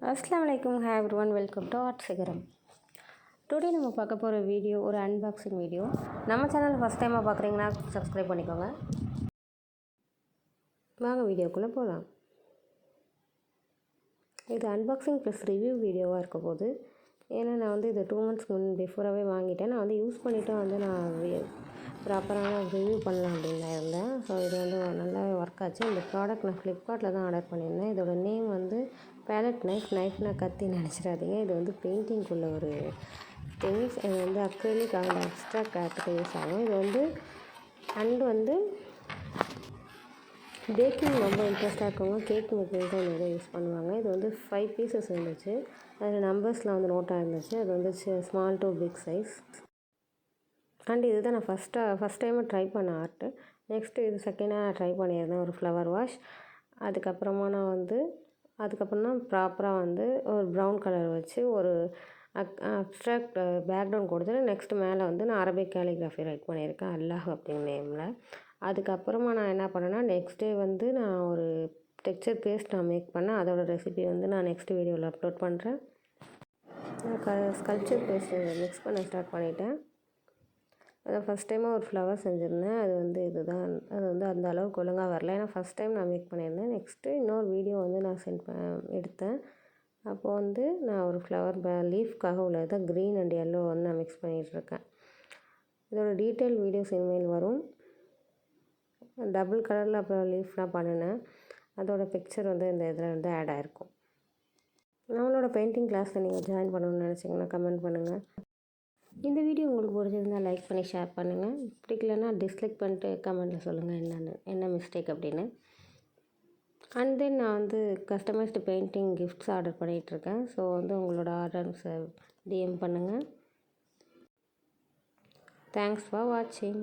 अस्सलाम वालेकुम, hi everyone, welcome to art Sigaram. Today நம்ம பார்க்க போகிற வீடியோ ஒரு அன்பாக்சிங் வீடியோ. நம்ம சேனல் ஃபஸ்ட் டைமாக பார்க்குறீங்கன்னா சப்ஸ்கிரைப் பண்ணிக்கோங்க. வாங்க வீடியோக்குள்ளே போகலாம். இது அன்பாக்சிங் ப்ளஸ் ரிவ்யூ வீடியோவாக இருக்க போது. ஏன்னா நான் வந்து இது 2 months பிஃபோராகவே வாங்கிட்டேன். நான் வந்து யூஸ் பண்ணிவிட்டு நான் ப்ராப்பரான ரிவ்யூ பண்ணலாம் அப்படின்னு தான் இருந்தேன். ஸோ இது வந்து நல்லாவே ஒர்க் ஆச்சு. இந்த ப்ராடக்ட் நான் ஃப்ளிப்கார்ட்டில் தான் ஆர்டர் பண்ணியிருந்தேன். இதோட நேம் வந்து பேலட் நைஃப்னா கத்தி நினச்சிடாதீங்க. இது வந்து பெயிண்டிங்குள்ள ஒரு திங்ஸ். இது வந்து அக்ரிலிக் அண்ட் அப்ஸ்ட்ராக்ட் ஆர்ட்டுக்கு யூஸ் ஆகும். இது வந்து பேக்கிங் ரொம்ப இன்ட்ரெஸ்ட்டாக இருக்கவங்க கேக் மேக்கிங் தான் நிறைய யூஸ் பண்ணுவாங்க. இது வந்து 5 pieces இருந்துச்சு. அதில் நம்பர்ஸ்லாம் வந்து நோட்டாக இருந்துச்சு. அது வந்து small to big size. And இது தான் நான் ஃபஸ்ட் டைமாக ட்ரை பண்ண ஆர்ட்டு. நெக்ஸ்ட்டு இது செகண்டாக நான் ட்ரை பண்ணியிருந்தேன் ஒரு ஃப்ளவர் வாஷ். அதுக்கப்புறம் தான் ப்ராப்பராக வந்து ஒரு ப்ரௌன் கலர் வச்சு ஒரு அப்ஸ்ட்ராக்ட் பேக்ரவுண்ட் கொடுத்துட்டு நெக்ஸ்ட்டு மேலே வந்து நான் அரபிக் கேலிகிராஃபி ரைட் பண்ணியிருக்கேன், அல்லாஹ் அப்படிங்கிற நேமில். அதுக்கப்புறமா நான் என்ன பண்ணேன்னா நெக்ஸ்ட் டே வந்து நான் ஒரு டெக்ஸ்சர் பேஸ்ட் நான் மேக் பண்ணேன். அதோட ரெசிபி வந்து நான் நெக்ஸ்ட் வீடியோவில் அப்லோட் பண்ணுறேன். ஸ்கல்ப்சர் பேஸ்ட் மிக்ஸ் பண்ண ஸ்டார்ட் பண்ணிட்டேன். அதை ஃபஸ்ட் டைமாக ஒரு ஃப்ளவர் செஞ்சுருந்தேன். அது வந்து அந்த அளவுக்கு ஒழுங்காக வரல. ஏன்னா ஃபஸ்ட் டைம் நான் மேக் பண்ணியிருந்தேன். நெக்ஸ்ட்டு இன்னொரு வீடியோ வந்து நான் எடுத்தேன். அப்போது வந்து நான் ஒரு ஃப்ளவர் லீஃப்காக உள்ளது தான் க்ரீன் அண்ட் எல்லோ வந்து நான் மிக்ஸ் பண்ணிகிட்ருக்கேன். இதோட டீட்டெயில் வீடியோஸ் இனிமேல் வரும். டபுள் கலரில் அப்புறம் லீஃப்லாம் பண்ணினேன். அதோட பிக்சர் வந்து இந்த இதில் வந்து ஆட் ஆகிருக்கும். நம்மளோட பெயிண்டிங் கிளாஸில் நீங்கள் ஜாயின் பண்ணணும்னு நினச்சிங்கன்னா கமெண்ட் பண்ணுங்கள். இந்த வீடியோ உங்களுக்கு பிடிச்சிருந்தால் லைக் பண்ணி ஷேர் பண்ணுங்கள். பிடிக்கலன்னா டிஸ்லைக் பண்ணிட்டு கமெண்ட்டில் சொல்லுங்கள் என்ன மிஸ்டேக் அப்படின்னு. அண்ட் தென் நான் வந்து கஸ்டமைஸ்டு பெயிண்டிங் கிஃப்ட்ஸ் ஆர்டர் பண்ணிகிட்ருக்கேன். ஸோ வந்து உங்களோட ஆர்டர்ஸை டிஎம் பண்ணுங்கள். தேங்க்ஸ் ஃபார் வாட்சிங்.